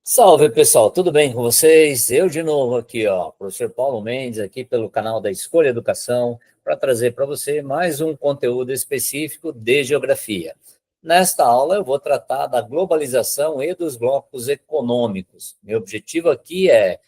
Salve, pessoal, tudo bem com vocês? Eu de novo aqui, professor Paulo Mendes, aqui pelo canal da Escolha Educação, para trazer para você mais um conteúdo específico de geografia. Nesta aula eu vou tratar da globalização e dos blocos econômicos. Meu objetivo aqui é,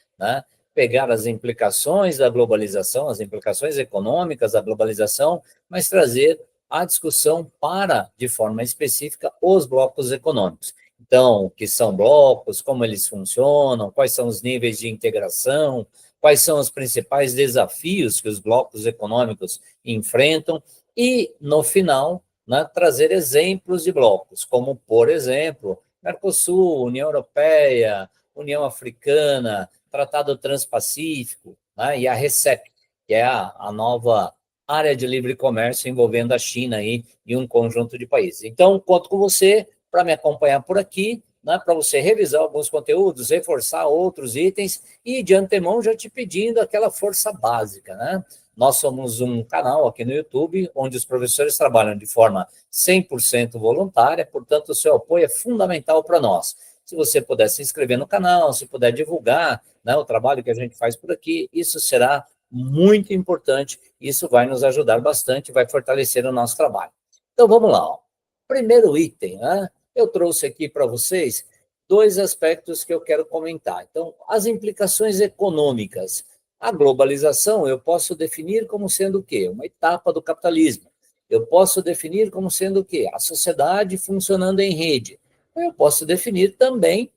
pegar as implicações da globalização, as implicações econômicas da globalização, mas trazer a discussão para, de forma específica, os blocos econômicos. Então, o que são blocos, como eles funcionam, quais são os níveis de integração, quais são os principais desafios que os blocos econômicos enfrentam e, no final, trazer exemplos de blocos, como, por exemplo, Mercosul, União Europeia, União Africana, Tratado Transpacífico, e a RCEP, que é a nova área de livre comércio envolvendo a China e um conjunto de países. Então, conto com você para me acompanhar por aqui, para você revisar alguns conteúdos, reforçar outros itens e, de antemão, já te pedindo aquela força básica. Nós somos um canal aqui no YouTube, onde os professores trabalham de forma 100% voluntária, portanto, o seu apoio é fundamental para nós. Se você puder se inscrever no canal, se puder divulgar o trabalho que a gente faz por aqui, isso será muito importante, isso vai nos ajudar bastante, vai fortalecer o nosso trabalho. Então, vamos lá. Primeiro item, eu trouxe aqui para vocês dois aspectos que eu quero comentar. Então, as implicações econômicas. A globalização eu posso definir como sendo o quê? Uma etapa do capitalismo. Eu posso definir como sendo o quê? A sociedade funcionando em rede. Eu posso definir também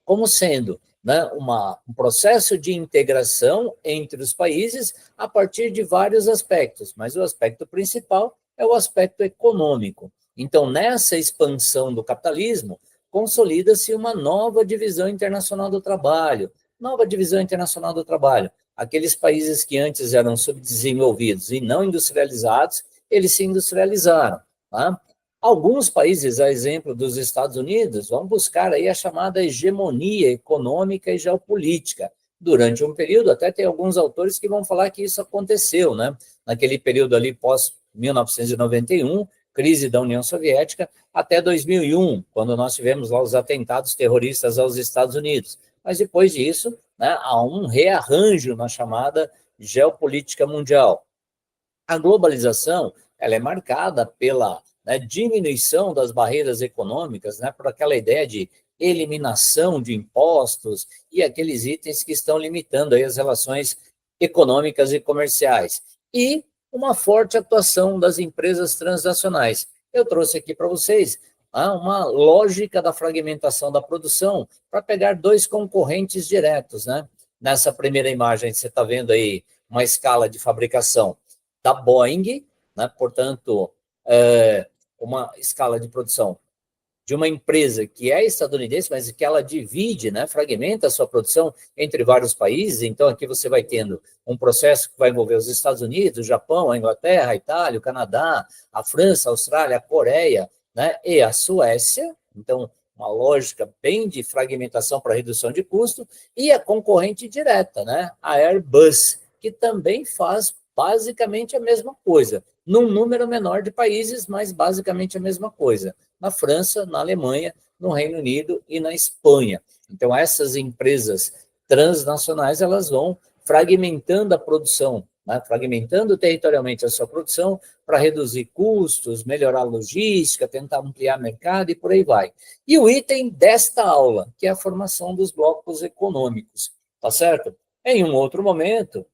como sendo um processo de integração entre os países a partir de vários aspectos, mas o aspecto principal é o aspecto econômico. Então, nessa expansão do capitalismo, consolida-se uma nova divisão internacional do trabalho. Nova divisão internacional do trabalho. Aqueles países que antes eram subdesenvolvidos e não industrializados, eles se industrializaram. Alguns países, a exemplo dos Estados Unidos, vão buscar aí a chamada hegemonia econômica e geopolítica. Durante um período, até tem alguns autores que vão falar que isso aconteceu, naquele período ali pós-1991, crise da União Soviética, até 2001, quando nós tivemos lá os atentados terroristas aos Estados Unidos. Mas depois disso, há um rearranjo na chamada geopolítica mundial. A globalização ela é marcada pela diminuição das barreiras econômicas, por aquela ideia de eliminação de impostos e aqueles itens que estão limitando aí as relações econômicas e comerciais. E uma forte atuação das empresas transnacionais. Eu trouxe aqui para vocês uma lógica da fragmentação da produção para pegar dois concorrentes diretos. Nessa primeira imagem, você está vendo aí uma escala de fabricação da Boeing, portanto, uma escala de produção de uma empresa que é estadunidense, mas que ela divide, fragmenta a sua produção entre vários países. Então, aqui você vai tendo um processo que vai envolver os Estados Unidos, o Japão, a Inglaterra, a Itália, o Canadá, a França, a Austrália, a Coreia, e a Suécia. Então, uma lógica bem de fragmentação para redução de custo, e a concorrente direta, a Airbus, que também faz basicamente a mesma coisa, num número menor de países, mas basicamente a mesma coisa, na França, na Alemanha, no Reino Unido e na Espanha. Então, essas empresas transnacionais, elas vão fragmentando a produção, fragmentando territorialmente a sua produção para reduzir custos, melhorar a logística, tentar ampliar mercado e por aí vai. E o item desta aula, que é a formação dos blocos econômicos, tá certo? Em um outro momento,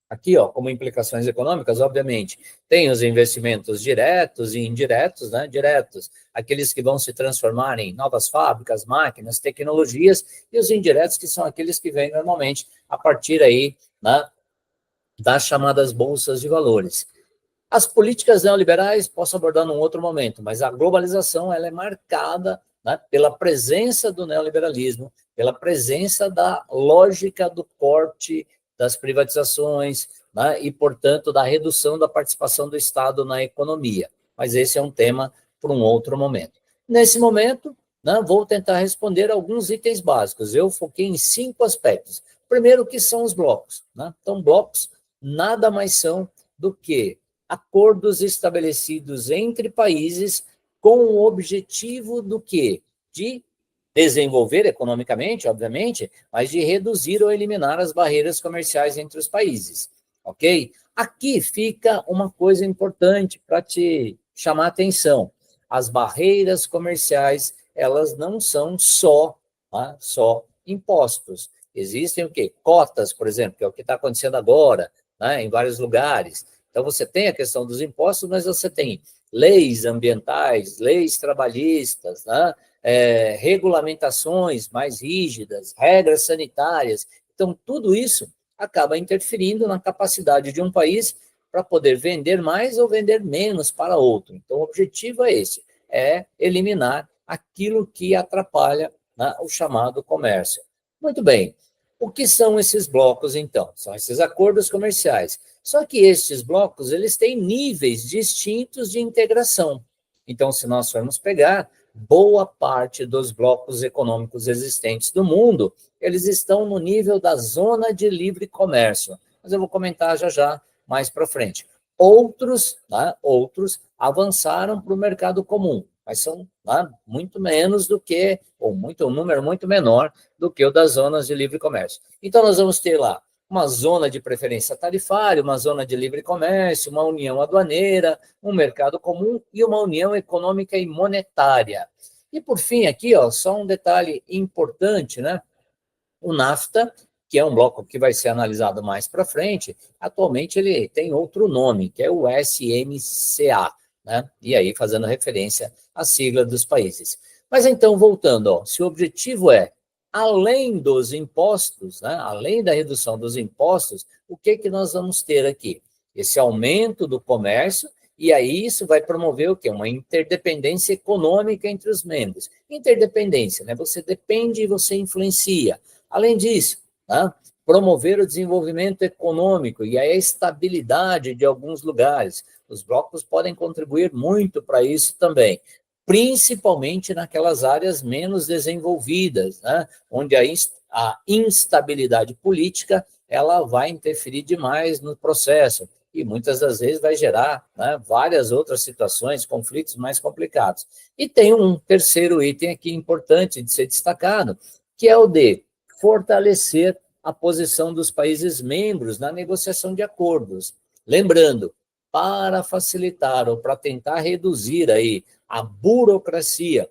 aqui, como implicações econômicas, obviamente, tem os investimentos diretos e indiretos, diretos, aqueles que vão se transformar em novas fábricas, máquinas, tecnologias, e os indiretos, que são aqueles que vêm normalmente a partir aí, das chamadas bolsas de valores. As políticas neoliberais posso abordar num outro momento, mas a globalização ela é marcada pela presença do neoliberalismo, pela presença da lógica do corte das privatizações, e, portanto, da redução da participação do Estado na economia. Mas esse é um tema para um outro momento. Nesse momento, vou tentar responder alguns itens básicos. Eu foquei em 5 aspectos. Primeiro, o que são os blocos? Então, blocos nada mais são do que acordos estabelecidos entre países com o objetivo do quê? De desenvolver economicamente, obviamente, mas de reduzir ou eliminar as barreiras comerciais entre os países, ok? Aqui fica uma coisa importante para te chamar a atenção. As barreiras comerciais, elas não são só, tá? Só impostos. Existem o quê? Cotas, por exemplo, que é o que está acontecendo agora, né, em vários lugares. Então, você tem a questão dos impostos, mas você tem leis ambientais, leis trabalhistas, né, regulamentações mais rígidas, regras sanitárias. Então, tudo isso acaba interferindo na capacidade de um país para poder vender mais ou vender menos para outro. Então, o objetivo é esse, é eliminar aquilo que atrapalha, né, o chamado comércio. Muito bem. O que são esses blocos, então? São esses acordos comerciais. Só que estes blocos, eles têm níveis distintos de integração. Então, se nós formos pegar, boa parte dos blocos econômicos existentes do mundo, eles estão no nível da zona de livre comércio. Mas eu vou comentar já já mais para frente. Outros, né, outros avançaram para o mercado comum, mas são, né, muito menos do que, ou muito, um número muito menor do que o das zonas de livre comércio. Então, nós vamos ter lá uma zona de preferência tarifária, uma zona de livre comércio, uma união aduaneira, um mercado comum e uma união econômica e monetária. E, por fim, aqui, ó, só um detalhe importante, né? O NAFTA, que é um bloco que vai ser analisado mais para frente, atualmente ele tem outro nome, que é o SMCA, né? E aí fazendo referência à sigla dos países. Mas então, voltando, ó, se o objetivo é, além dos impostos, né, além da redução dos impostos, o que nós vamos ter aqui? Esse aumento do comércio, e aí isso vai promover o quê? Uma interdependência econômica entre os membros. Interdependência, né? Você depende e você influencia. Além disso, tá, promover o desenvolvimento econômico e a estabilidade de alguns lugares. Os blocos podem contribuir muito para isso também, principalmente naquelas áreas menos desenvolvidas, né, onde a instabilidade política ela vai interferir demais no processo e muitas das vezes vai gerar, né, várias outras situações, conflitos mais complicados. E tem um terceiro item aqui importante de ser destacado, que é o de fortalecer a posição dos países membros na negociação de acordos. Lembrando, para facilitar ou para tentar reduzir aí a burocracia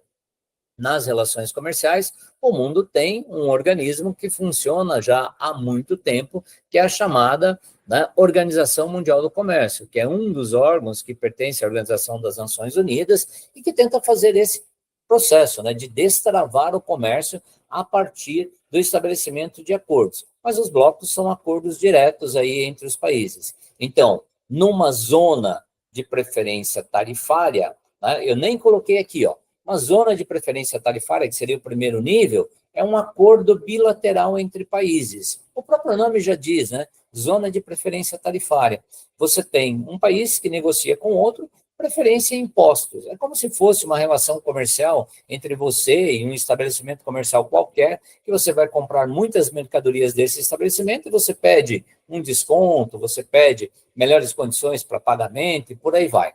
nas relações comerciais, o mundo tem um organismo que funciona já há muito tempo, que é a chamada, né, Organização Mundial do Comércio, que é um dos órgãos que pertence à Organização das Nações Unidas e que tenta fazer esse processo, né, de destravar o comércio a partir do estabelecimento de acordos. Mas os blocos são acordos diretos aí entre os países. Então, numa zona de preferência tarifária, né, eu nem coloquei aqui, ó, uma zona de preferência tarifária, que seria o primeiro nível, é um acordo bilateral entre países. O próprio nome já diz, né? Zona de preferência tarifária. Você tem um país que negocia com outro, preferência em impostos. É como se fosse uma relação comercial entre você e um estabelecimento comercial qualquer, que você vai comprar muitas mercadorias desse estabelecimento e você pede um desconto, você pede melhores condições para pagamento e por aí vai.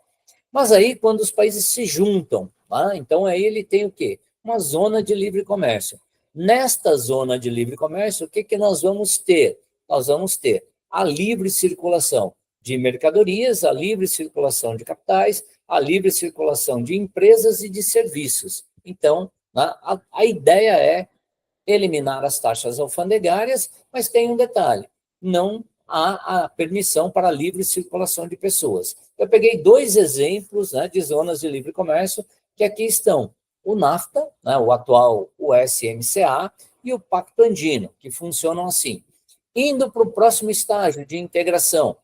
Mas aí, quando os países se juntam, tá? Então aí ele tem o quê? Uma zona de livre comércio. Nesta zona de livre comércio, o que nós vamos ter? Nós vamos ter a livre circulação de mercadorias, a livre circulação de capitais, a livre circulação de empresas e de serviços. Então, né, a ideia é eliminar as taxas alfandegárias, mas tem um detalhe, não há a permissão para a livre circulação de pessoas. Eu peguei dois exemplos, né, de zonas de livre comércio que aqui estão. O NAFTA, né, o atual USMCA, e o Pacto Andino, que funcionam assim. Indo para o próximo estágio de integração,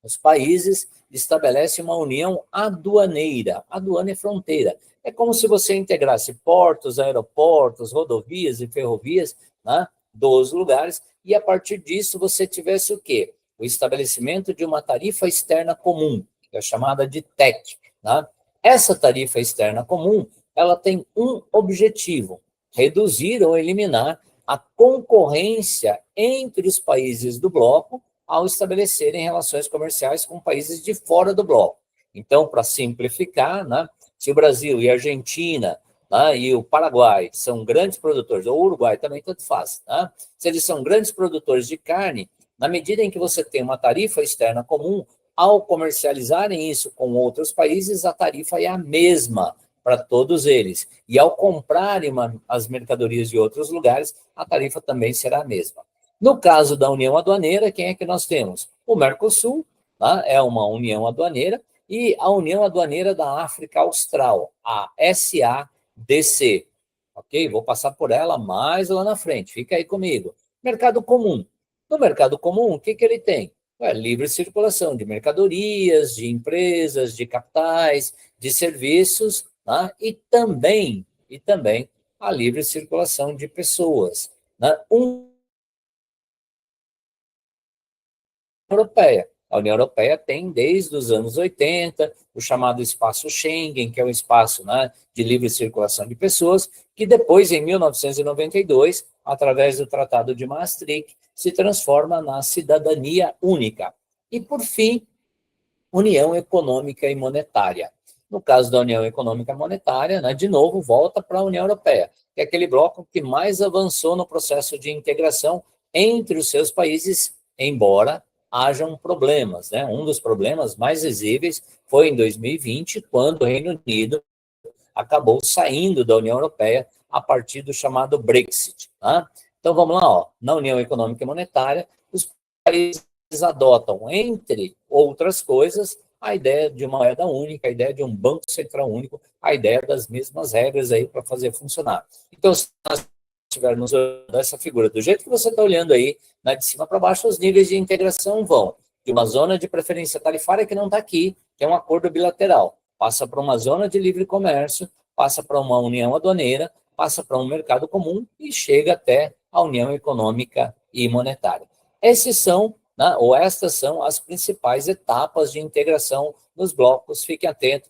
os países estabelecem uma união aduaneira. Aduana é fronteira. É como se você integrasse portos, aeroportos, rodovias e ferrovias, né, dos lugares, e a partir disso você tivesse o quê? O estabelecimento de uma tarifa externa comum, que é chamada de TEC. Né? Essa tarifa externa comum, ela tem um objetivo, reduzir ou eliminar a concorrência entre os países do bloco ao estabelecerem relações comerciais com países de fora do bloco. Então, para simplificar, né, se o Brasil e a Argentina tá, e o Paraguai são grandes produtores, ou o Uruguai também, tanto faz, tá? Se eles são grandes produtores de carne, na medida em que você tem uma tarifa externa comum, ao comercializarem isso com outros países, a tarifa é a mesma para todos eles. E ao comprarem as mercadorias de outros lugares, a tarifa também será a mesma. No caso da União Aduaneira, quem é que nós temos? O Mercosul, tá? É uma união aduaneira, e a União Aduaneira da África Austral, a SADC. Ok? Vou passar por ela mais lá na frente, fica aí comigo. Mercado comum. No mercado comum, o que ele tem? Livre circulação de mercadorias, de empresas, de capitais, de serviços, tá? E também a livre circulação de pessoas. Né? Europeia. A União Europeia tem, desde os anos 80, o chamado espaço Schengen, que é um espaço, né, de livre circulação de pessoas, que depois, em 1992, através do Tratado de Maastricht, se transforma na cidadania única. E, por fim, União Econômica e Monetária. No caso da União Econômica e Monetária, né, de novo, volta para a União Europeia, que é aquele bloco que mais avançou no processo de integração entre os seus países, embora hajam problemas, né? Um dos problemas mais visíveis foi em 2020, quando o Reino Unido acabou saindo da União Europeia a partir do chamado Brexit. Tá? Então, vamos lá, ó. Na União Econômica e Monetária, os países adotam, entre outras coisas, a ideia de uma moeda única, a ideia de um banco central único, a ideia das mesmas regras aí para fazer funcionar. Então, se nós estivermos olhando essa figura do jeito que você está olhando aí, né, de cima para baixo, os níveis de integração vão de uma zona de preferência tarifária que não está aqui, que é um acordo bilateral, passa para uma zona de livre comércio, passa para uma união aduaneira, passa para um mercado comum e chega até a União Econômica e Monetária. Esses são, né, ou estas são as principais etapas de integração nos blocos. Fiquem atentos,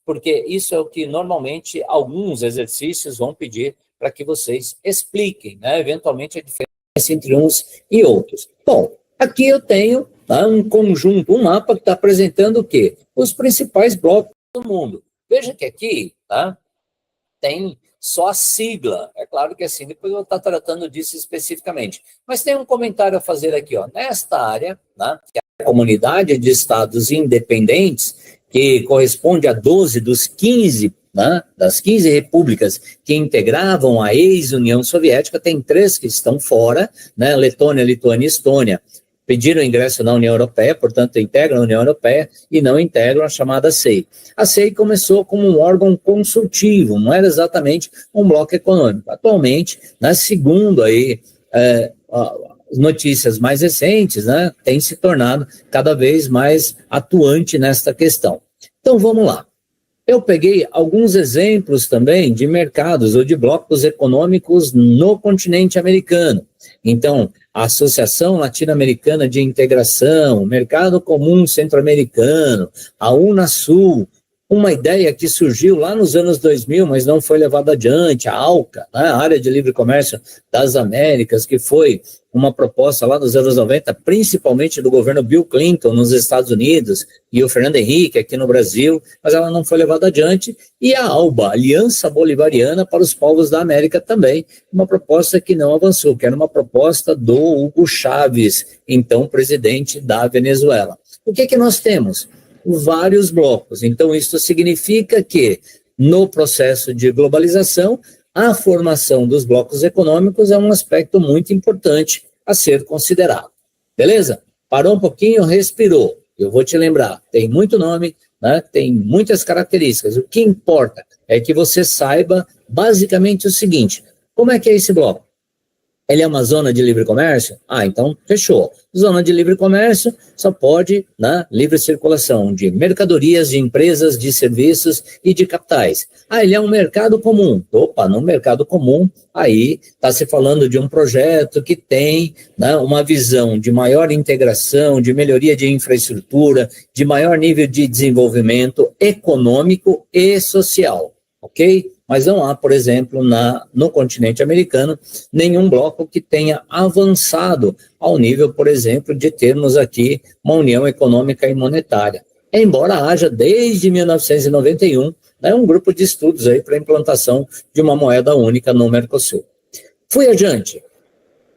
porque isso é o que normalmente alguns exercícios vão pedir para que vocês expliquem, né, eventualmente a diferença entre uns e outros. Bom, aqui eu tenho, tá, um conjunto, um mapa que está apresentando o quê? Os principais blocos do mundo. Veja que aqui, tá, tem só a sigla. É claro que assim, depois eu vou estar tratando disso especificamente. Mas tem um comentário a fazer aqui, ó. Nesta área, né, que é a Comunidade de Estados Independentes, que corresponde a 12 dos 15, né, das 15 repúblicas que integravam a ex-União Soviética, tem 3 que estão fora, né, Letônia, Lituânia e Estônia, pediram ingresso na União Europeia, portanto, integram a União Europeia e não integram a chamada SEI. A SEI começou como um órgão consultivo, não era exatamente um bloco econômico. Atualmente, né, segundo aí, notícias mais recentes, né, tem se tornado cada vez mais atuante nesta questão. Então, vamos lá. Eu peguei alguns exemplos também de mercados ou de blocos econômicos no continente americano. Então, a Associação Latino-Americana de Integração, Mercado Comum Centro-Americano, a Unasul, uma ideia que surgiu lá nos anos 2000, mas não foi levada adiante, a ALCA, né, a Área de Livre Comércio das Américas, que foi uma proposta lá nos anos 90, principalmente do governo Bill Clinton nos Estados Unidos e o Fernando Henrique aqui no Brasil, mas ela não foi levada adiante, e a ALBA, Aliança Bolivariana para os Povos da América também, uma proposta que não avançou, que era uma proposta do Hugo Chávez, então presidente da Venezuela. O que nós temos? Vários blocos. Então, isso significa que, no processo de globalização, a formação dos blocos econômicos é um aspecto muito importante a ser considerado. Beleza? Parou um pouquinho, respirou. Eu vou te lembrar, tem muito nome, né? Tem muitas características. O que importa é que você saiba basicamente o seguinte: como é que é esse bloco? Ele é uma zona de livre comércio? Ah, então fechou. Zona de livre comércio só pode, né, livre circulação de mercadorias, de empresas, de serviços e de capitais. Ah, ele é um mercado comum. Opa, no mercado comum, aí está se falando de um projeto que tem, né, uma visão de maior integração, de melhoria de infraestrutura, de maior nível de desenvolvimento econômico e social, ok? Mas não há, por exemplo, no continente americano, nenhum bloco que tenha avançado ao nível, por exemplo, de termos aqui uma união econômica e monetária. Embora haja, desde 1991, né, um grupo de estudos aí para a implantação de uma moeda única no Mercosul. Fui adiante.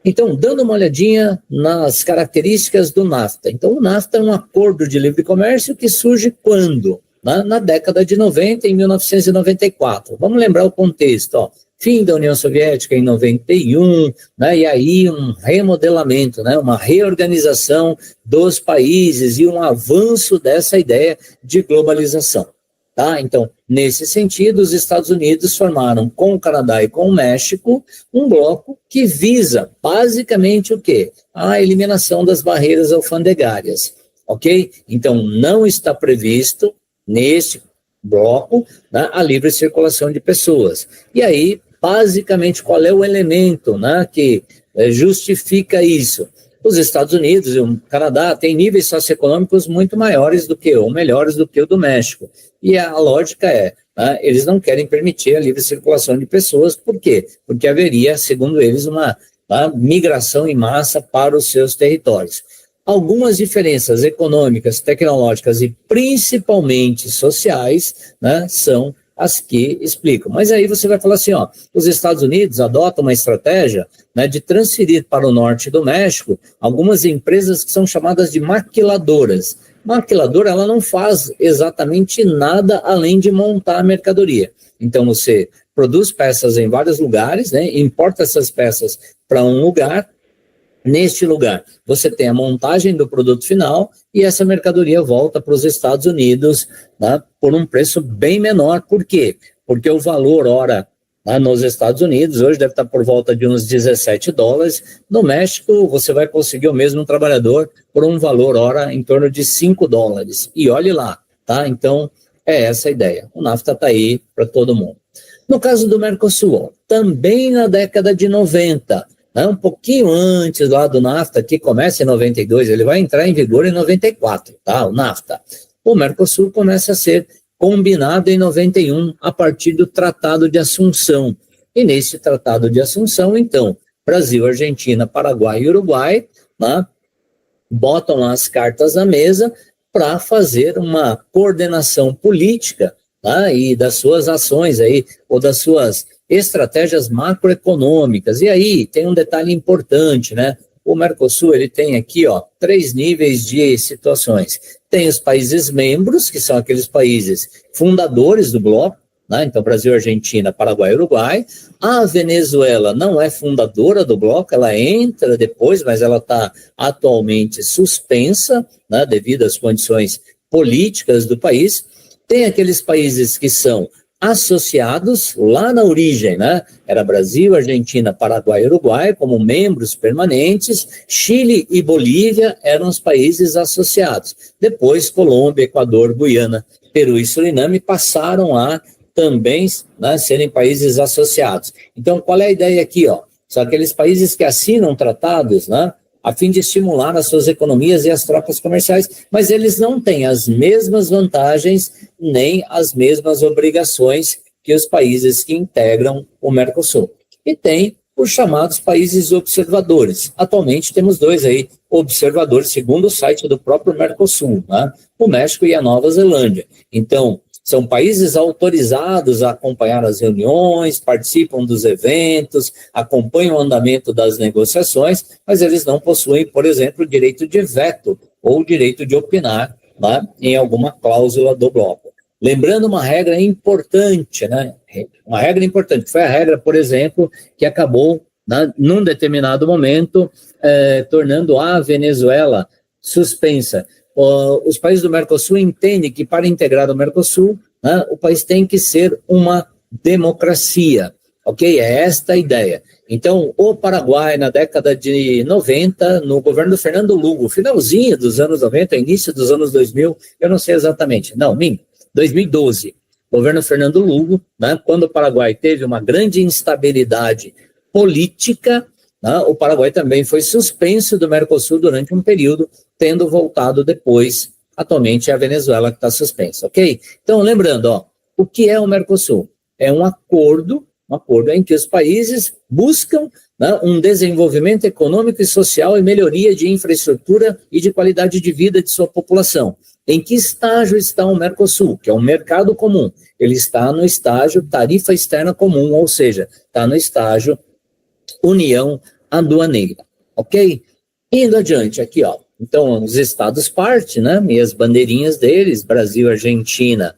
Então, dando uma olhadinha nas características do NAFTA. Então, o NAFTA é um acordo de livre comércio que surge quando? Na década de 90, em 1994. Vamos lembrar o contexto, ó. Fim da União Soviética em 91, né, e aí um remodelamento, né, uma reorganização dos países e um avanço dessa ideia de globalização. Tá? Então, nesse sentido, os Estados Unidos formaram com o Canadá e com o México um bloco que visa basicamente o quê? A eliminação das barreiras alfandegárias, ok? Então, não está previsto nesse bloco, né, a livre circulação de pessoas. E aí, basicamente, qual é o elemento, né, que justifica isso? Os Estados Unidos e o Canadá têm níveis socioeconômicos muito maiores do que, ou melhores do que o do México. E a lógica é, né, eles não querem permitir a livre circulação de pessoas. Por quê? Porque haveria, segundo eles, uma migração em massa para os seus territórios. Algumas diferenças econômicas, tecnológicas e principalmente sociais, né, são as que explicam. Mas aí você vai falar assim, ó, os Estados Unidos adotam uma estratégia, né, de transferir para o norte do México algumas empresas que são chamadas de maquiladoras. Maquiladora, ela não faz exatamente nada além de montar a mercadoria. Então, você produz peças em vários lugares, né, importa essas peças para um lugar. Neste lugar, você tem a montagem do produto final e essa mercadoria volta para os Estados Unidos, né, por um preço bem menor. Por quê? Porque o valor hora, né, nos Estados Unidos hoje deve estar por volta de uns $17. No México, você vai conseguir o mesmo trabalhador por um valor hora em torno de $5. E olhe lá, tá? Então, é essa a ideia. O NAFTA está aí para todo mundo. No caso do Mercosul, também na década de 90, um pouquinho antes lá do NAFTA, que começa em 92, ele vai entrar em vigor em 94, tá? O NAFTA. O Mercosul começa a ser combinado em 91, a partir do Tratado de Assunção. E nesse Tratado de Assunção, então, Brasil, Argentina, Paraguai e Uruguai, né, botam lá as cartas na mesa para fazer uma coordenação política, tá, e das suas ações aí, ou das suas estratégias macroeconômicas. E aí tem um detalhe importante, né? O Mercosul, ele tem aqui, ó, 3 níveis de situações. Tem os países membros, que são aqueles países fundadores do bloco, né? Então, Brasil, Argentina, Paraguai e Uruguai. A Venezuela não é fundadora do bloco, ela entra depois, mas ela está atualmente suspensa, né, devido às condições políticas do país. Tem aqueles países que são associados lá na origem, né? Era Brasil, Argentina, Paraguai e Uruguai como membros permanentes. Chile e Bolívia eram os países associados. Depois, Colômbia, Equador, Guiana, Peru e Suriname passaram a também, né, serem países associados. Então, qual é a ideia aqui, ó? São aqueles países que assinam tratados, né, a fim de estimular as suas economias e as trocas comerciais, mas eles não têm as mesmas vantagens nem as mesmas obrigações que os países que integram o Mercosul. E tem os chamados países observadores. Atualmente temos 2 aí, observadores, segundo o site do próprio Mercosul, né? O México e a Nova Zelândia. Então, são países autorizados a acompanhar as reuniões, participam dos eventos, acompanham o andamento das negociações, mas eles não possuem, por exemplo, o direito de veto ou o direito de opinar, né, em alguma cláusula do bloco. Lembrando uma regra importante, né? Uma regra importante, foi a regra, por exemplo, que acabou, né, num determinado momento, tornando a Venezuela suspensa. Os países do Mercosul entendem que para integrar o Mercosul, né, o país tem que ser uma democracia, ok? É esta a ideia. Então, o Paraguai, na década de 90, no governo do Fernando Lugo, finalzinho dos anos 90, início dos anos 2000, eu não sei exatamente, 2012, governo Fernando Lugo, né, quando o Paraguai teve uma grande instabilidade política, né, o Paraguai também foi suspenso do Mercosul durante um período, tendo voltado depois, atualmente é a Venezuela que está suspensa, ok? Então, lembrando, ó, o que é o Mercosul? É um acordo em que os países buscam, né, um desenvolvimento econômico e social e melhoria de infraestrutura e de qualidade de vida de sua população. Em que estágio está o Mercosul, que é um mercado comum? Ele está no estágio tarifa externa comum, ou seja, está no estágio união aduaneira, ok? Indo adiante aqui, ó. Então, os estados parte, né? E as bandeirinhas deles, Brasil, Argentina,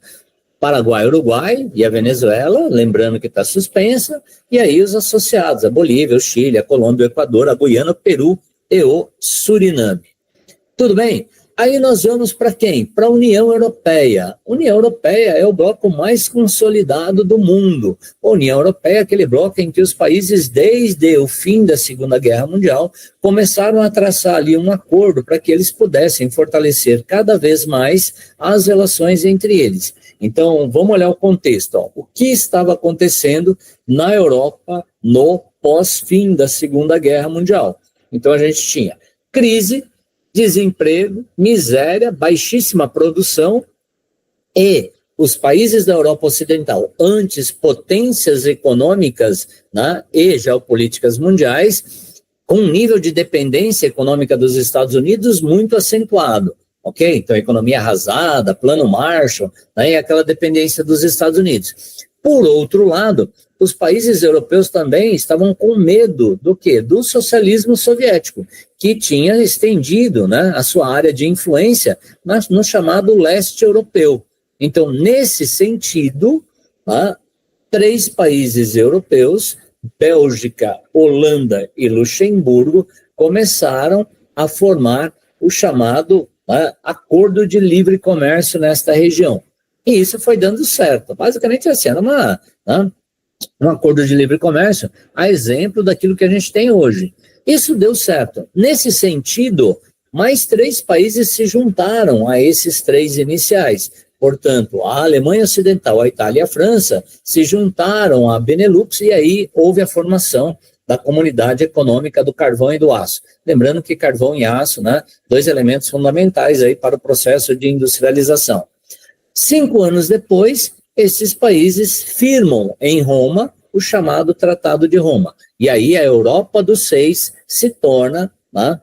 Paraguai, Uruguai e a Venezuela, lembrando que está suspensa, e aí os associados, a Bolívia, o Chile, a Colômbia, o Equador, a Guiana, o Peru e o Suriname. Tudo bem? Aí nós vamos para quem? Para a União Europeia. A União Europeia é o bloco mais consolidado do mundo. A União Europeia é aquele bloco em que os países, desde o fim da Segunda Guerra Mundial, começaram a traçar ali um acordo para que eles pudessem fortalecer cada vez mais as relações entre eles. Então, vamos olhar o contexto. Ó. O que estava acontecendo na Europa no pós-fim da Segunda Guerra Mundial? Então, a gente tinha crise, desemprego, miséria, baixíssima produção e os países da Europa Ocidental, antes potências econômicas, né, e geopolíticas mundiais, com um nível de dependência econômica dos Estados Unidos muito acentuado. Ok? Então, economia arrasada, plano Marshall, né, e aquela dependência dos Estados Unidos. Por outro lado, os países europeus também estavam com medo do quê? Do socialismo soviético, que tinha estendido, né, a sua área de influência no chamado leste europeu. Então, nesse sentido, 3 países europeus, Bélgica, Holanda e Luxemburgo, começaram a formar o chamado acordo de livre comércio nesta região. E isso foi dando certo. Basicamente, assim, era um acordo de livre comércio, a exemplo daquilo que a gente tem hoje. Isso deu certo. Nesse sentido, mais 3 países se juntaram a esses 3 iniciais. Portanto, a Alemanha Ocidental, a Itália e a França se juntaram à Benelux e aí houve a formação da Comunidade Econômica do Carvão e do Aço. Lembrando que carvão e aço, né, 2 elementos fundamentais aí para o processo de industrialização. 5 anos depois, esses países firmam em Roma o chamado Tratado de Roma. E aí a Europa dos 6 se torna, né,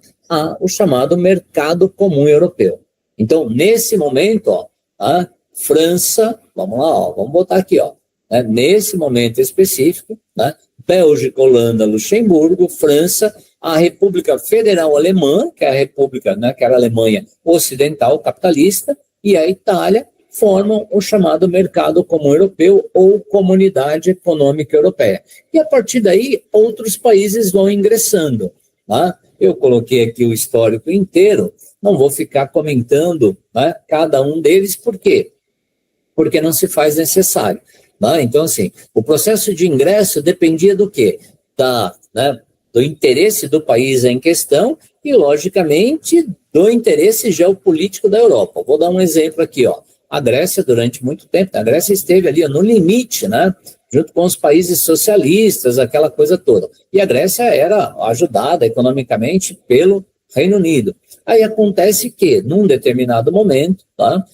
o chamado Mercado Comum Europeu. Então, nesse momento, ó, a França, vamos lá, ó, vamos botar aqui, ó, né, nesse momento específico, né, Bélgica, Holanda, Luxemburgo, França, a República Federal Alemã, que é a República, né, que era a Alemanha Ocidental capitalista, e a Itália, formam o chamado Mercado Comum Europeu ou Comunidade Econômica Europeia. E a partir daí, outros países vão ingressando. Tá? Eu coloquei aqui o histórico inteiro, não vou ficar comentando, né, cada um deles, por quê? Porque não se faz necessário. Né? Então, assim, o processo de ingresso dependia do quê? Do interesse do país em questão e, logicamente, do interesse geopolítico da Europa. Vou dar um exemplo aqui, ó. A Grécia, durante muito tempo, a Grécia esteve ali no limite, né, junto com os países socialistas, aquela coisa toda. E a Grécia era ajudada economicamente pelo Reino Unido. Aí acontece que, num determinado momento, tá,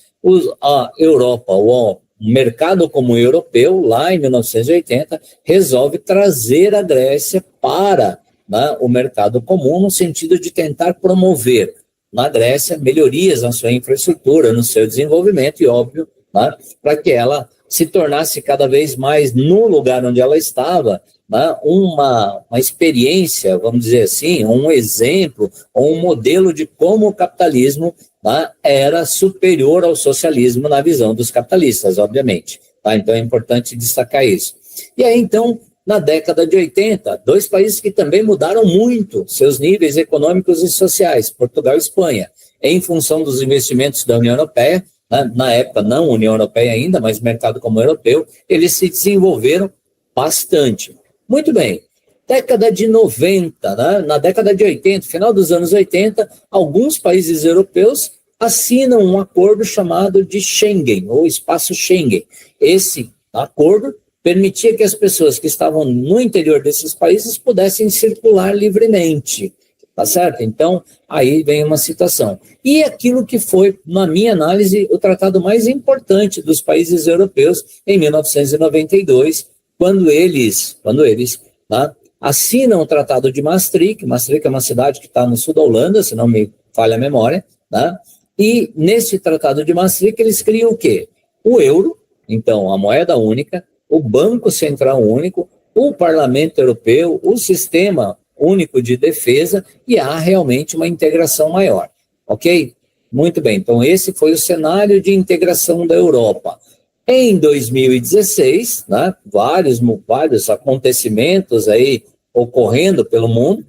a Europa, o Mercado Comum Europeu, lá em 1980, resolve trazer a Grécia para, né, o mercado comum, no sentido de tentar promover na Grécia melhorias na sua infraestrutura, no seu desenvolvimento e, óbvio, né, para que ela se tornasse cada vez mais, no lugar onde ela estava, né, uma experiência, vamos dizer assim, um exemplo, ou um modelo de como o capitalismo, né, era superior ao socialismo na visão dos capitalistas, obviamente. Tá? Então é importante destacar isso. E aí, então, na década de 80, 2 países que também mudaram muito seus níveis econômicos e sociais, Portugal e Espanha, em função dos investimentos da União Europeia, né, na época não União Europeia ainda, mas Mercado Comum Europeu, eles se desenvolveram bastante. Muito bem, década de 90, né, na década de 80, final dos anos 80, alguns países europeus assinam um acordo chamado de Schengen, ou Espaço Schengen. Esse acordo permitia que as pessoas que estavam no interior desses países pudessem circular livremente, tá certo? Então, aí vem uma situação. E aquilo que foi, na minha análise, o tratado mais importante dos países europeus em 1992, quando eles tá, assinam o Tratado de Maastricht. Maastricht é uma cidade que está no sul da Holanda, se não me falha a memória, tá? E nesse Tratado de Maastricht eles criam o quê? O euro, então a moeda única, o Banco Central Único, o Parlamento Europeu, o Sistema Único de Defesa, e há realmente uma integração maior, ok? Muito bem, então esse foi o cenário de integração da Europa. Em 2016, né, vários acontecimentos aí ocorrendo pelo mundo,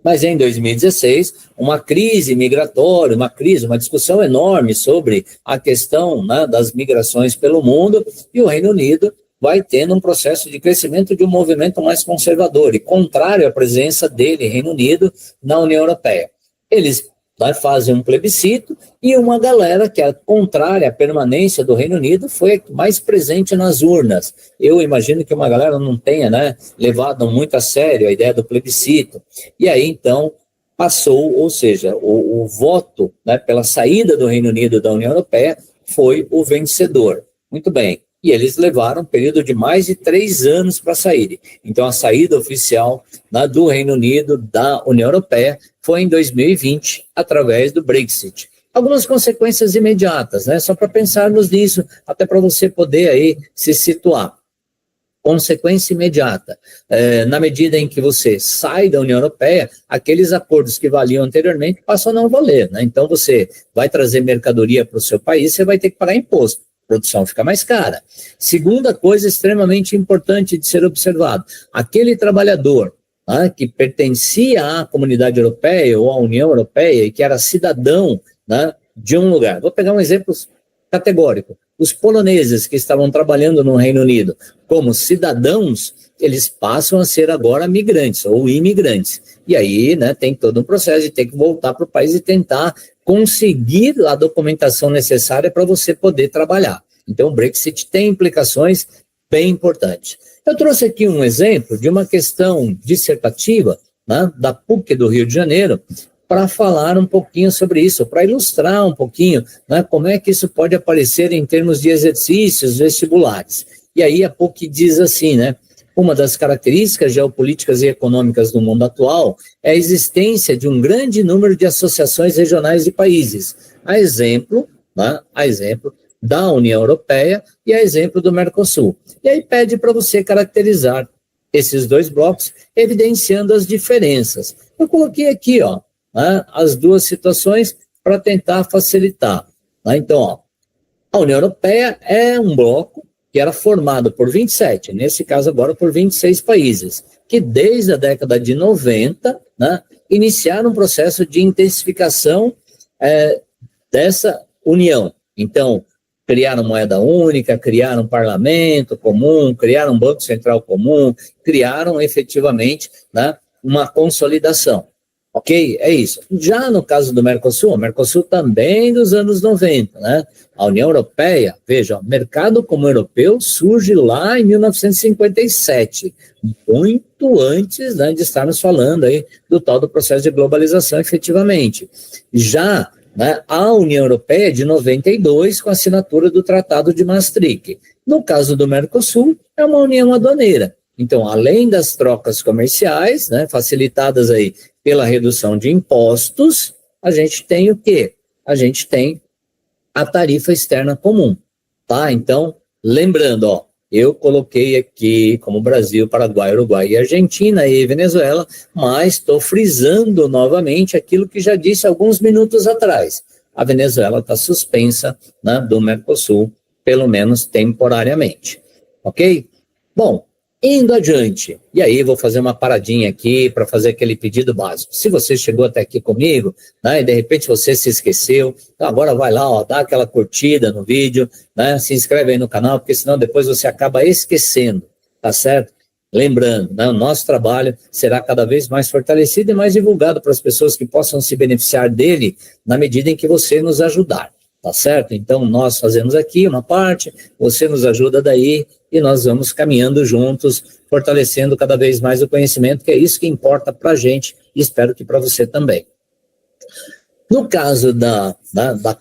mas em 2016, uma crise migratória, uma discussão enorme sobre a questão, né, das migrações pelo mundo, e o Reino Unido vai tendo um processo de crescimento de um movimento mais conservador e contrário à presença dele, Reino Unido, na União Europeia. Eles fazem um plebiscito e uma galera que é contrária à permanência do Reino Unido foi mais presente nas urnas. Eu imagino que uma galera não tenha, né, levado muito a sério a ideia do plebiscito. E aí, então, passou, ou seja, o voto, né, pela saída do Reino Unido da União Europeia foi o vencedor. Muito bem. E eles levaram um período de mais de 3 anos para saírem. Então, a saída oficial, né, do Reino Unido da União Europeia foi em 2020, através do Brexit. Algumas consequências imediatas, né, só para pensarmos nisso, até para você poder aí se situar. Consequência imediata, na medida em que você sai da União Europeia, aqueles acordos que valiam anteriormente passam a não valer, né? Então, você vai trazer mercadoria para o seu país, você vai ter que pagar imposto. A produção fica mais cara. Segunda coisa extremamente importante de ser observado, aquele trabalhador, né, que pertencia à comunidade europeia ou à União Europeia e que era cidadão, né, de um lugar. Vou pegar um exemplo categórico. Os poloneses que estavam trabalhando no Reino Unido como cidadãos, eles passam a ser agora migrantes ou imigrantes. E aí, né, tem todo um processo de ter que voltar para o país e tentar conseguir a documentação necessária para você poder trabalhar. Então, o Brexit tem implicações bem importantes. Eu trouxe aqui um exemplo de uma questão dissertativa, né, da PUC do Rio de Janeiro, para falar um pouquinho sobre isso, para ilustrar um pouquinho, né, como é que isso pode aparecer em termos de exercícios vestibulares. E aí a PUC diz assim, né, uma das características geopolíticas e econômicas do mundo atual é a existência de um grande número de associações regionais de países, a exemplo, né, da União Europeia e a exemplo do Mercosul. E aí pede para você caracterizar esses dois blocos, evidenciando as diferenças. Eu coloquei aqui, ó, né, as duas situações para tentar facilitar. Né? Então, ó, a União Europeia é um bloco que era formado por 27, nesse caso agora por 26 países, que desde a década de 90, né, iniciaram um processo de intensificação dessa união. Então, criaram moeda única, criaram um parlamento comum, criaram um banco central comum, criaram efetivamente, né, uma consolidação. Ok? É isso. Já no caso do Mercosul, o Mercosul também dos anos 90, né? A União Europeia, veja, o mercado comum europeu surge lá em 1957, muito antes, né, de estarmos falando aí do tal do processo de globalização efetivamente. Já, né, a União Europeia de 92, com a assinatura do Tratado de Maastricht. No caso do Mercosul, é uma união aduaneira. Então, além das trocas comerciais, né, facilitadas aí pela redução de impostos, a gente tem o quê? A gente tem a tarifa externa comum, tá? Então, lembrando, ó, eu coloquei aqui como Brasil, Paraguai, Uruguai e Argentina e Venezuela, mas estou frisando novamente aquilo que já disse alguns minutos atrás. A Venezuela está suspensa, né, do Mercosul, pelo menos temporariamente, ok? Bom, indo adiante, e aí vou fazer uma paradinha aqui para fazer aquele pedido básico. Se você chegou até aqui comigo, né, e de repente você se esqueceu, então agora vai lá, ó, dá aquela curtida no vídeo, né, se inscreve aí no canal, porque senão depois você acaba esquecendo, tá certo? Lembrando, né, o nosso trabalho será cada vez mais fortalecido e mais divulgado para as pessoas que possam se beneficiar dele na medida em que você nos ajudar. Tá certo? Então, nós fazemos aqui uma parte, você nos ajuda daí e nós vamos caminhando juntos, fortalecendo cada vez mais o conhecimento, que é isso que importa para a gente e espero que para você também. No caso da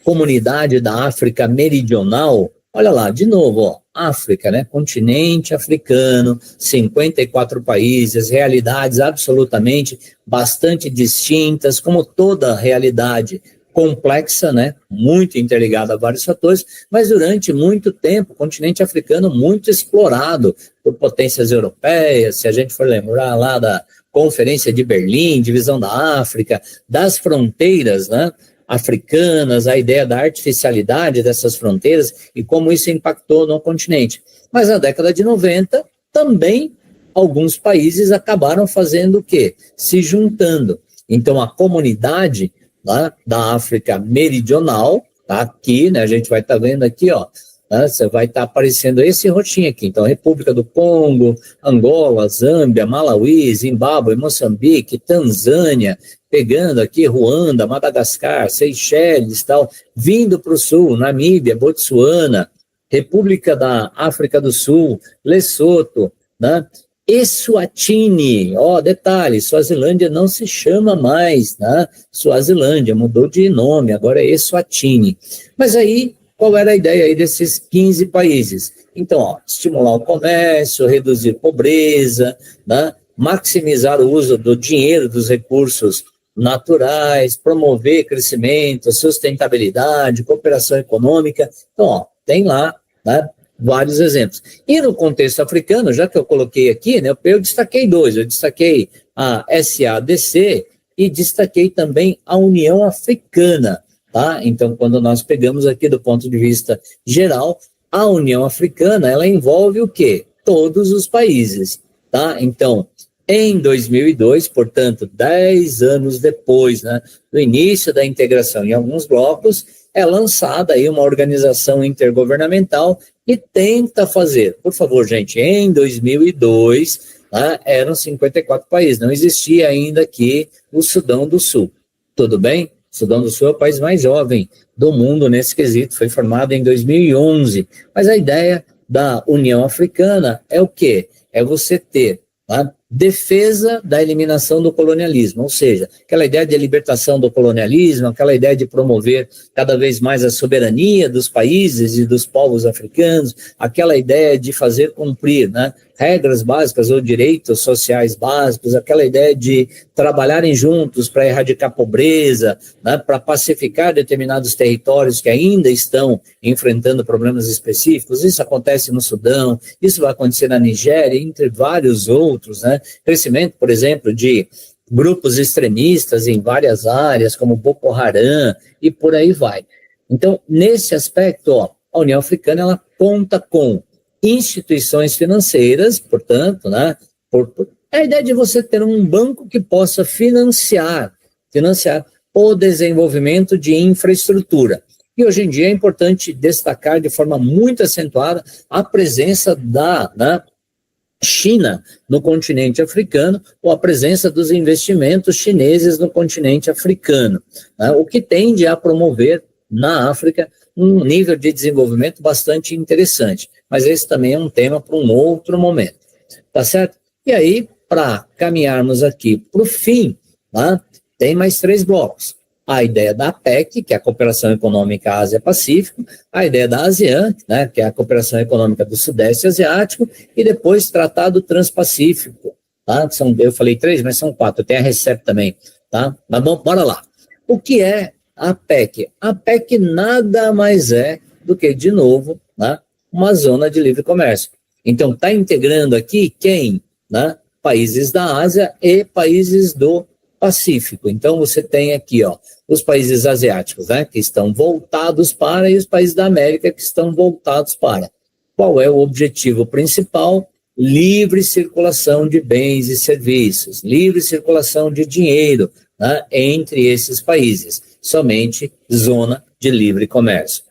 comunidade da África Meridional, olha lá, de novo, ó, África, né? Continente africano, 54 países, realidades absolutamente bastante distintas, como toda realidade complexa, né, muito interligada a vários fatores, mas durante muito tempo o continente africano muito explorado por potências europeias. Se a gente for lembrar lá da Conferência de Berlim, divisão da África, das fronteiras, né, africanas, a ideia da artificialidade dessas fronteiras e como isso impactou no continente. Mas na década de 90, também alguns países acabaram fazendo o quê? Se juntando. Então, a comunidade, né, da África Meridional, tá aqui, né, a gente vai estar vendo aqui, ó, né, você vai estar aparecendo esse roxinho aqui. Então, República do Congo, Angola, Zâmbia, Malawi, Zimbábue, Moçambique, Tanzânia, pegando aqui Ruanda, Madagascar, Seychelles, tal, vindo para o sul, Namíbia, Botsuana, República da África do Sul, Lesoto, né? Eswatini, ó, detalhe, Suazilândia não se chama mais, né? Suazilândia mudou de nome, agora é Eswatini. Mas aí, qual era a ideia aí desses 15 países? Então, ó, estimular o comércio, reduzir pobreza, né? Maximizar o uso do dinheiro, dos recursos naturais, promover crescimento, sustentabilidade, cooperação econômica. Então, ó, tem lá, né, vários exemplos. E no contexto africano, já que eu coloquei aqui, né, eu destaquei dois. Eu destaquei a SADC e destaquei também a União Africana, tá? Então, quando nós pegamos aqui do ponto de vista geral, a União Africana, ela envolve o quê? Todos os países, tá? Então, em 2002, portanto, 10 anos depois, né, do início da integração em alguns blocos, é lançada aí uma organização intergovernamental que tenta fazer, por favor, gente, em 2002, né, eram 54 países, não existia ainda aqui o Sudão do Sul, tudo bem? O Sudão do Sul é o país mais jovem do mundo nesse quesito, foi formado em 2011, mas a ideia da União Africana é o quê? É você ter a defesa da eliminação do colonialismo, ou seja, aquela ideia de libertação do colonialismo, aquela ideia de promover cada vez mais a soberania dos países e dos povos africanos, aquela ideia de fazer cumprir, né, regras básicas ou direitos sociais básicos, aquela ideia de trabalharem juntos para erradicar a pobreza, né, para pacificar determinados territórios que ainda estão enfrentando problemas específicos. Isso acontece no Sudão, isso vai acontecer na Nigéria, entre vários outros, né? Crescimento, por exemplo, de grupos extremistas em várias áreas, como Boko Haram, e por aí vai. Então, nesse aspecto, ó, a União Africana, ela conta com instituições financeiras, portanto, né, a ideia de você ter um banco que possa financiar o desenvolvimento de infraestrutura. E hoje em dia é importante destacar de forma muito acentuada a presença da, né, China no continente africano, ou a presença dos investimentos chineses no continente africano, né, o que tende a promover na África um nível de desenvolvimento bastante interessante. Mas esse também é um tema para um outro momento, tá certo? E aí, para caminharmos aqui para o fim, né, tem mais 3 blocos. A ideia da APEC, que é a Cooperação Econômica Ásia-Pacífico, a ideia da ASEAN, né, que é a Cooperação Econômica do Sudeste Asiático, e depois Tratado Transpacífico. Tá? Eu falei 3, mas são 4, tem a RCEP também. Tá? Mas bom, bora lá. O que é a APEC? A APEC nada mais é do que, de novo, né, uma zona de livre comércio. Então, está integrando aqui quem? Né? Países da Ásia e países do Pacífico. Então, você tem aqui, ó, os países asiáticos, né, que estão voltados para, e os países da América que estão voltados para. Qual é o objetivo principal? Livre circulação de bens e serviços, livre circulação de dinheiro, né, entre esses países. Somente zona de livre comércio.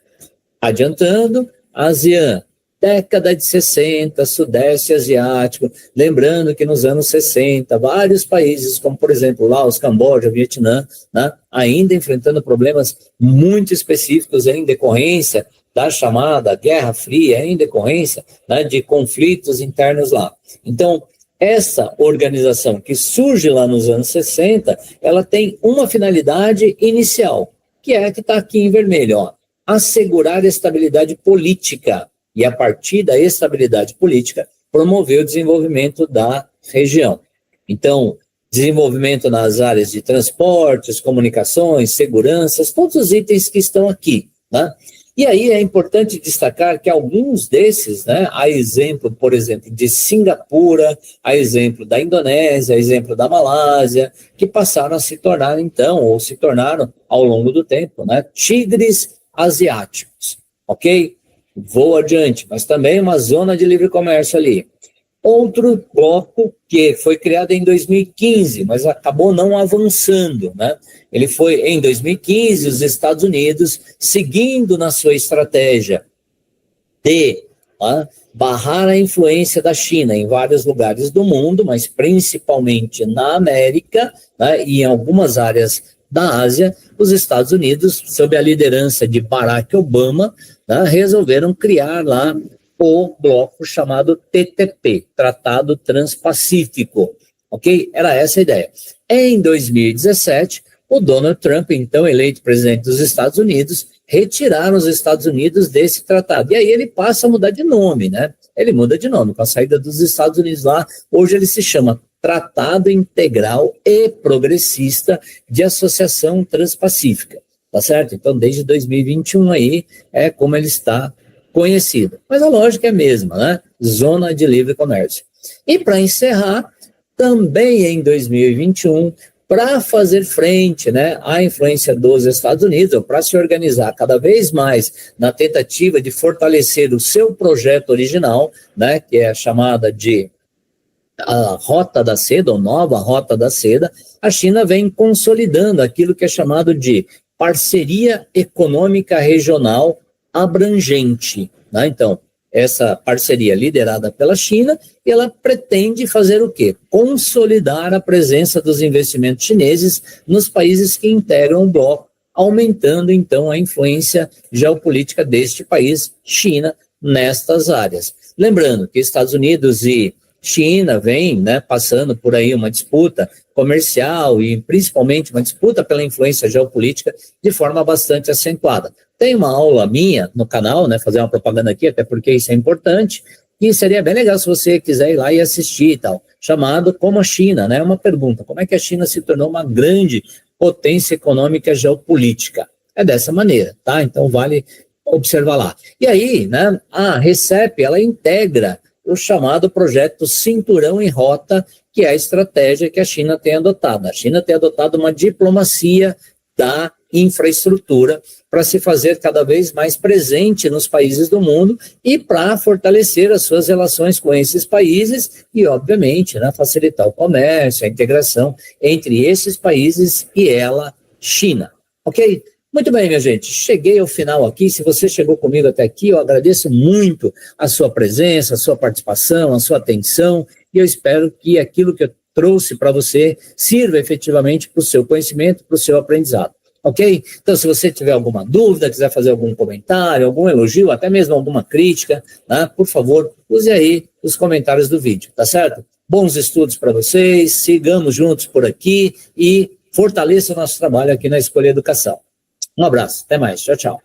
Adiantando, ASEAN, década de 60, Sudeste Asiático, lembrando que nos anos 60, vários países, como por exemplo Laos, Camboja, Vietnã, né, ainda enfrentando problemas muito específicos em decorrência da chamada Guerra Fria, em decorrência, né, de conflitos internos lá. Então, essa organização que surge lá nos anos 60, ela tem uma finalidade inicial, que é a que está aqui em vermelho, ó, assegurar a estabilidade política, e a partir da estabilidade política, promover o desenvolvimento da região. Então, desenvolvimento nas áreas de transportes, comunicações, seguranças, todos os itens que estão aqui, né? E aí é importante destacar que alguns desses, né, a exemplo, por exemplo, de Singapura, a exemplo da Indonésia, a exemplo da Malásia, que passaram a se tornar então, ou se tornaram ao longo do tempo, né, tigres asiáticos, ok? Vou adiante, mas também uma zona de livre comércio ali. Outro bloco que foi criado em 2015, mas acabou não avançando, né? Ele foi em 2015, os Estados Unidos, seguindo na sua estratégia de barrar a influência da China em vários lugares do mundo, mas principalmente na América, né, e em algumas áreas da Ásia, os Estados Unidos, sob a liderança de Barack Obama, né, resolveram criar lá o bloco chamado TTP, Tratado Transpacífico, ok? Era essa a ideia. Em 2017, o Donald Trump, então eleito presidente dos Estados Unidos, retiraram os Estados Unidos desse tratado. E aí ele passa a mudar de nome, né? Ele muda de nome, com a saída dos Estados Unidos lá, hoje ele se chama Tratado Integral e Progressista de Associação Transpacífica, tá certo? Então, desde 2021 aí, é como ele está conhecido. Mas a lógica é a mesma, né? Zona de livre comércio. E para encerrar, também em 2021, para fazer frente, né, à influência dos Estados Unidos, ou para se organizar cada vez mais na tentativa de fortalecer o seu projeto original, né, que é a chamada de a Rota da Seda, ou Nova Rota da Seda, a China vem consolidando aquilo que é chamado de Parceria Econômica Regional Abrangente, né? Então, essa parceria liderada pela China, ela pretende fazer o quê? Consolidar a presença dos investimentos chineses nos países que integram o bloco, aumentando, então, a influência geopolítica deste país, China, nestas áreas. Lembrando que Estados Unidos e China vem, né, passando por aí uma disputa comercial e principalmente uma disputa pela influência geopolítica de forma bastante acentuada. Tem uma aula minha no canal, né, fazer uma propaganda aqui, até porque isso é importante, e seria bem legal se você quiser ir lá e assistir e tal, chamado Como a China, né, uma pergunta, como é que a China se tornou uma grande potência econômica geopolítica? É dessa maneira, tá? Então vale observar lá. E aí, né, a RCEP, ela integra o chamado projeto Cinturão em Rota, que é a estratégia que a China tem adotado. A China tem adotado uma diplomacia da infraestrutura para se fazer cada vez mais presente nos países do mundo e para fortalecer as suas relações com esses países e, obviamente, né, facilitar o comércio, a integração entre esses países e ela, China. Ok? Muito bem, minha gente, cheguei ao final aqui. Se você chegou comigo até aqui, eu agradeço muito a sua presença, a sua participação, a sua atenção, e eu espero que aquilo que eu trouxe para você sirva efetivamente para o seu conhecimento, para o seu aprendizado, ok? Então, se você tiver alguma dúvida, quiser fazer algum comentário, algum elogio, até mesmo alguma crítica, né, por favor, use aí os comentários do vídeo, tá certo? Bons estudos para vocês, sigamos juntos por aqui e fortaleça o nosso trabalho aqui na Escolha Educação. Um abraço, até mais, tchau, tchau.